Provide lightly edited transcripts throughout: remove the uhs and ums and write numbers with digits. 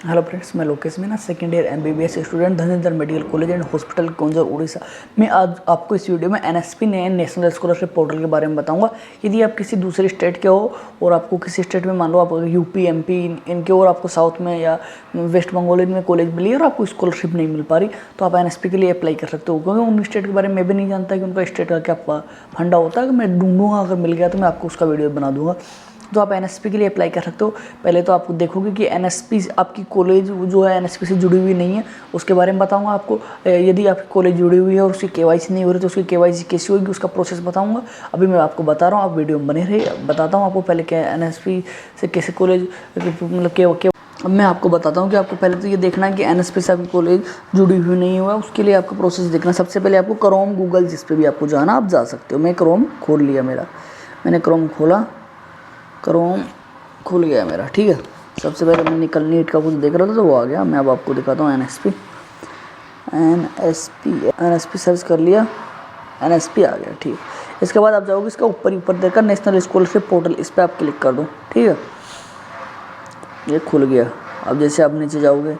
Hello friends, मैं Lokesh Meena second year MBBS student Dhanendra medical college and hospital Keonjhar Orissa. मैं आज आपको इस वीडियो में एनएसपी नेशनल स्कॉलरशिप पोर्टल के बारे में बताऊंगा। यदि आप किसी दूसरे स्टेट के हो और आपको किसी स्टेट में, मान लो आप यूपी एमपी इनके, और आपको साउथ में या वेस्ट बंगाल इनमें कॉलेज मिली और आपको स्कॉलरशिप नहीं मिल पा रही, तो आप एनएसपी के लिए अप्लाई कर सकते हो। क्योंकि उन स्टेट के बारे में मैं भी नहीं जानता कि उनका स्टेट का क्या फंडा होता है। मैं ढूंढूंगा, अगर मिल गया तो मैं आपको उसका वीडियो बना दूंगा। तो आप एनएसपी के लिए अप्लाई कर सकते हो। पहले तो आप देखोगे कि एनएसपी आपकी कॉलेज जो है एनएसपी से जुड़ी हुई नहीं है, उसके बारे में बताऊंगा आपको। यदि आपकी कॉलेज जुड़ी हुई है और उसकी केवाईसी नहीं हो रही तो उसकी केवाईसी कैसी होगी, उसका प्रोसेस बताऊंगा। अभी मैं आपको बता रहा हूँ, आप वीडियो में बने रहिए। बताता हूँ आपको पहले क्या एनएसपी से कैसे कॉलेज मतलब क्या। अब मैं आपको बताता हूँ कि आपको पहले तो ये देखना है कि एनएसपी से आपकी कॉलेज जुड़ी हुई नहीं हुआ, उसके लिए आपको प्रोसेस देखना। सबसे पहले आपको क्रोम, गूगल, जिस पे भी आपको जाना आप जा सकते हो। मैं क्रोम खोल लिया मैंने क्रोम खोला, क्रोम खुल गया मेरा, ठीक है। सबसे पहले मैं निकल नीट का कुछ देख रहा था तो वो आ गया। मैं अब आपको दिखाता हूँ एनएसपी सर्च कर लिया, एनएसपी आ गया, ठीक है। इसके बाद आप जाओगे, इसका ऊपर देखकर नेशनल स्कॉलरशिप पोर्टल, इस पर आप क्लिक कर दो, ठीक है। ये खुल गया। अब जैसे आप नीचे जाओगे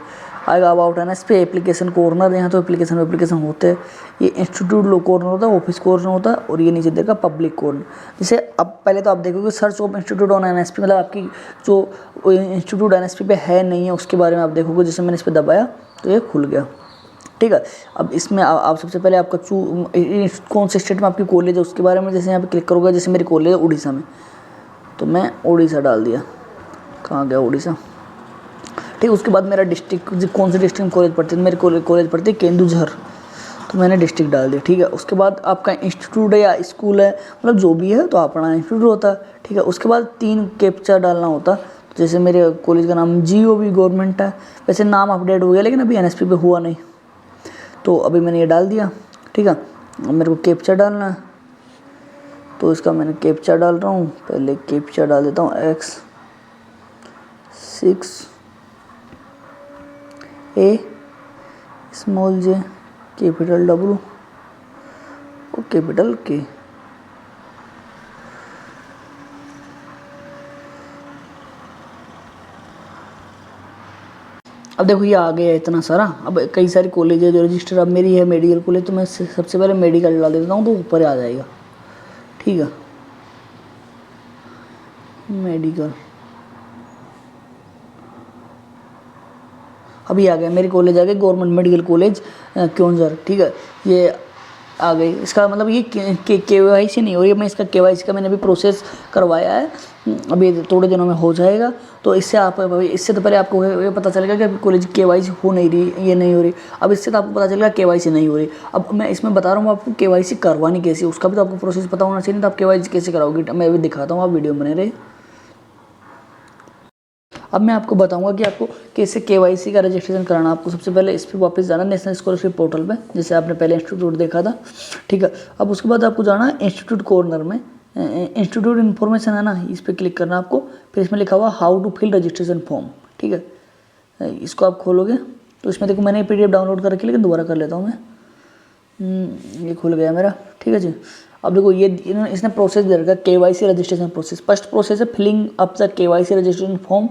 आएगा अबाउट एनएसपी एप्लीकेशन कॉर्नर। यहाँ तो एप्लीकेशन होते हैं। ये इंस्टीट्यूट लो कॉर्नर होता है, ऑफिस कॉर्नर होता है, और ये नीचे देखा पब्लिक कॉर्नर। जैसे अब पहले तो आप देखोगे search of institute on NSP, मतलब आपकी जो इंस्टीट्यूट एनएसपी पे है नहीं है उसके बारे में आप देखोगे। जैसे मैंने इस पर दबाया तो ये खुल गया, ठीक है। अब इसमें आप सबसे पहले आपका कौन से स्टेट में आपकी कॉलेज है उसके बारे में जैसे यहाँ पे क्लिक करोगे। जैसे मेरी कॉलेज है उड़ीसा में, तो मैं उड़ीसा डाल दिया। कहाँ गया उड़ीसा, ठीक। उसके बाद मेरा डिस्ट्रिक्ट, कौन से डिस्ट्रिक्ट में कॉलेज पढ़ती है, मेरी कॉलेज पढ़ती है केंदुझर, तो मैंने डिस्ट्रिक्ट डाल दिया, ठीक है। उसके बाद आपका इंस्टीट्यूट है या स्कूल है, मतलब जो भी है, तो अपना इंस्टीट्यूट होता है, ठीक है। उसके बाद 3 कैप्चा डालना होता। जैसे मेरे कॉलेज का नाम GOV गवर्नमेंट है। वैसे नाम अपडेट हो गया लेकिन अभी एनएसपी पे हुआ नहीं, तो अभी मैंने ये डाल दिया, ठीक है। अब मेरे को कैप्चा डालना है, तो इसका मैंने कैप्चा डाल रहा हूँ। पहले कैप्चा डाल देता हूँ X6 A small J capital W और कैपिटल K। अब देखो ये आ गया इतना सारा। अब कई सारी कॉलेज है जो रजिस्टर, अब मेरी है मेडिकल कॉलेज, तो मैं सबसे पहले मेडिकल डाल देता हूँ तो ऊपर आ जाएगा, ठीक है। मेडिकल अभी आ गया, मेरी कॉलेज आ गई गवर्नमेंट मेडिकल कॉलेज केओंझर, ठीक है। ये आ गई। इसका मतलब ये KYC नहीं हो रही है। मैं इसका KYC का मैंने अभी प्रोसेस करवाया है, अभी थोड़े दिनों में हो जाएगा। तो इससे तो पहले आपको ये पता चलेगा कि कॉलेज KYC हो नहीं रही, ये नहीं हो रही। अब इससे तो आपको पता चलेगा KYC नहीं हो रही। अब मैं इसमें बता रहा हूँ आपको KYC करवानी कैसी, उसका भी तो आपको प्रोसेस पता होना चाहिए। तो आप KYC कैसे कराओगे, मैं अभी दिखाता हूँ, आप वीडियो बने रहे। अब मैं आपको बताऊंगा कि आपको कैसे KYC का रजिस्ट्रेशन कराना। आपको सबसे पहले इस पर वापस जाना नेशनल स्कॉलरशिप पोर्टल पे, जैसे आपने पहले इंस्टीट्यूट देखा था, ठीक है। अब उसके बाद आपको जाना है इंस्टीट्यूट कॉर्नर में, इंस्टीट्यूट इन्फॉर्मेशन है ना, इस पर क्लिक करना आपको। फिर इसमें लिखा हुआ how to fill registration form, ठीक है। इसको आप खोलोगे तो इसमें देखो मैंने PDF डाउनलोड कर रखी, लेकिन दोबारा कर लेता हूँ मैं। ये खुल गया मेरा, ठीक है जी। अब देखो ये इसने प्रोसेस दे रखा है KYC registration process. First process है filling up the KYC registration form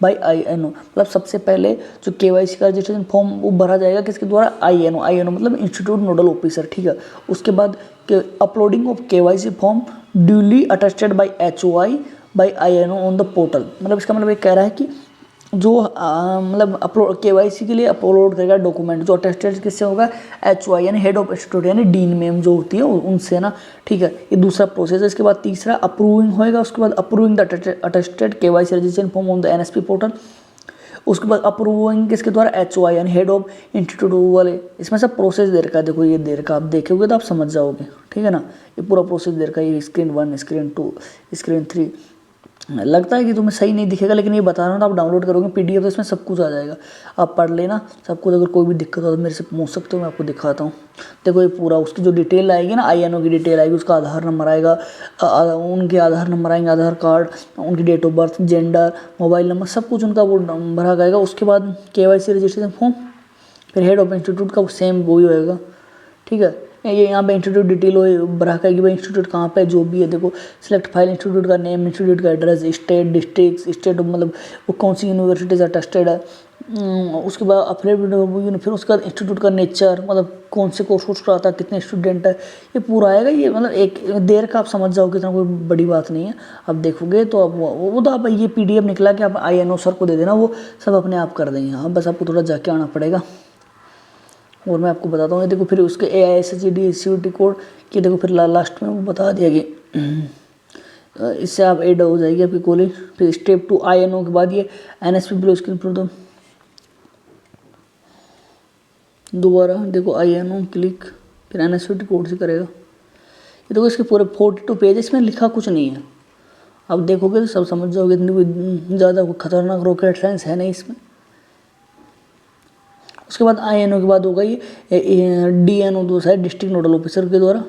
by INO। मतलब सबसे पहले जो KYC का रजिस्ट्रेशन फॉर्म वो भरा जाएगा किसके द्वारा, INO मतलब इंस्टीट्यूट नोडल ऑफिसर, ठीक है। उसके बाद uploading of KYC form duly attested by HOI by INO on the portal. मतलब इसका मतलब ये कह रहा है कि जो मतलब अपलोड KYC के लिए अपलोड करेगा डॉक्यूमेंट, जो अटेस्टेड किससे होगा, HOI यानी हेड ऑफ इंस्टीट्यूट यानी डीन मैम जो होती है उनसे ना, ठीक है। ये दूसरा प्रोसेस है। इसके बाद तीसरा अप्रूविंग होएगा। उसके बाद approving the attested KYC registration form on the NSP portal. उसके बाद अप्रूविंग किसके द्वारा, HOI यानी हेड ऑफ इंस्टीट्यूट वाले। इसमें सब प्रोसेस दे रखा है, देखो ये दे रखा, आप देखोगे तो आप समझ जाओगे, ठीक है ना। ये पूरा प्रोसेस दे रखा है, ये स्क्रीन 1 स्क्रीन 2 स्क्रीन 3। लगता है कि तुम्हें सही नहीं दिखेगा, लेकिन ये बता रहा हूँ ना, आप डाउनलोड करोगे PDF तो इसमें सब कुछ आ जाएगा, आप पढ़ लेना सब कुछ। अगर कोई भी दिक्कत हो तो मेरे से पूछ सकते हो, मैं आपको दिखाता हूँ। देखो ये पूरा उसकी जो डिटेल आएगी ना, INO की डिटेल आएगी, उसका आधार नंबर आएगा, उनके आधार नंबर आएंगे, आधार कार्ड, उनकी date of birth, gender, mobile number, सब कुछ उनका वो भरा जाएगा। उसके बाद KYC रजिस्ट्रेशन फॉर्म, फिर हेड ऑफ इंस्टीट्यूट का सेम वही होएगा, ठीक है। ये यहाँ पे इंस्टीट्यूट डिटेल हो भरा कर कि भाई इंस्टीट्यूट कहाँ पे जो भी है। देखो सिलेक्ट फाइल, इंस्टीट्यूट का नेम, इंस्टीट्यूट का एड्रेस, स्टेट, डिस्ट्रिक्ट, स्टेट मतलब वो कौन सी यूनिवर्सिटी से अटेस्टेड है, उसके बाद अफिलिएटेड, फिर उसके बाद इंस्टीट्यूट का नेचर, मतलब कौन से कोर्स कराता है, कितने स्टूडेंट है, ये पूरा आएगा। ये मतलब एक देर का आप समझ जाओगे, इतना कोई बड़ी बात नहीं है। अब देखोगे तो अब वो तो आप ये PDF निकला कि आप INO सर को दे देना, वो सब अपने आप कर देंगे। हाँ, बस आपको थोड़ा जाके आना पड़ेगा। और मैं आपको बताता हूँ, ये देखो फिर उसके AISHED CUT कोड कि देखो फिर लास्ट में वो बता दिया कि इससे आप एड हो जाएगी आपकी कॉलेज। फिर स्टेप 2 INO के बाद ये NSP ब्लू स्क्रीन पर दो, दोबारा देखो INO क्लिक, फिर NSP कोड से करेगा। ये देखो इसके पूरे 42 पेज, इसमें लिखा कुछ नहीं है। अब देखोगे तो सब समझ जाओगे, इतनी कोई ज़्यादा खतरनाक रॉकेट साइंस है नहीं इसमें। उसके बाद INO के बाद होगा ये DNO, दो है डिस्ट्रिक्ट नोडल ऑफिसर के द्वारा।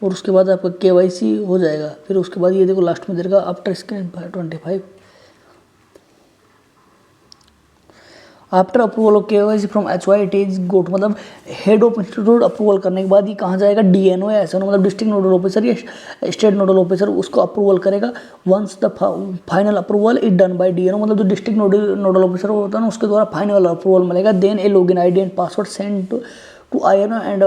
और उसके बाद आपका KYC हो जाएगा। फिर उसके बाद ये देखो लास्ट में देगा after screen 25 after approval of KYC from HYT गोट, मतलब हेड ऑफ इंस्टीट्यूट अप्रूवल करने के बाद ये कहाँ जाएगा, DNO या SNO, मतलब डिस्ट्रिक्ट नोडल ऑफिसर या स्टेट नोडल ऑफिसर, उसको अप्रूवल करेगा। Once the final approval is done by DNO, मतलब जो डिस्ट्रिक्ट नोडल ऑफिसर होता है ना, उसके द्वारा फाइनल अप्रूवल मिलेगा। Then a login ID and password send to INO and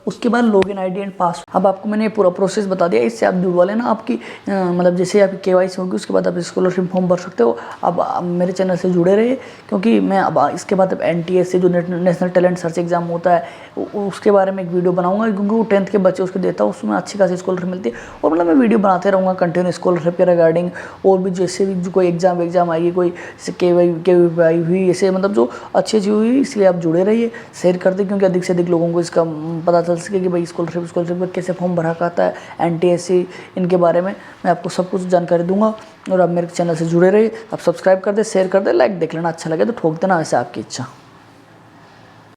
उसके बाद लॉगिन ID एंड पासवर्ड। अब आपको मैंने पूरा प्रोसेस बता दिया, इससे आप जुड़वा लेना। आपकी मतलब जैसे आपकी KYC होगी उसके बाद आप स्कॉलरशिप फॉर्म भर सकते हो। अब मेरे चैनल से जुड़े रहिए, क्योंकि मैं अब इसके बाद अब NTS से जो नेशनल टैलेंट सर्च एग्जाम होता है उसके बारे में एक वीडियो बनाऊंगा, क्योंकि वो 10th के बच्चे उसको देता है, उसमें अच्छी खासी स्कॉलरशिप मिलती है। और मतलब मैं वीडियो बनाते रहूँगा कंटिन्यू स्कॉलरशिप के रिगार्डिंग। और भी जैसे भी जो कोई एग्जाम आएगी, कोई जैसे KVI हुई, ऐसे मतलब जो अच्छी हुई, इसलिए आप जुड़े रहिए, शेयर कर दें, क्योंकि अधिक से अधिक लोगों को इसका पता चल सके कि भाई स्कॉलरशिप में कैसे फॉर्म भरा आता है, NTSC, इनके बारे में मैं आपको सब कुछ जानकारी दूंगा। और आप मेरे चैनल से जुड़े रहिए, आप सब्सक्राइब कर दे, शेयर कर दे, लाइक देख लेना, अच्छा लगे तो ठोक देना, वैसे आपकी इच्छा।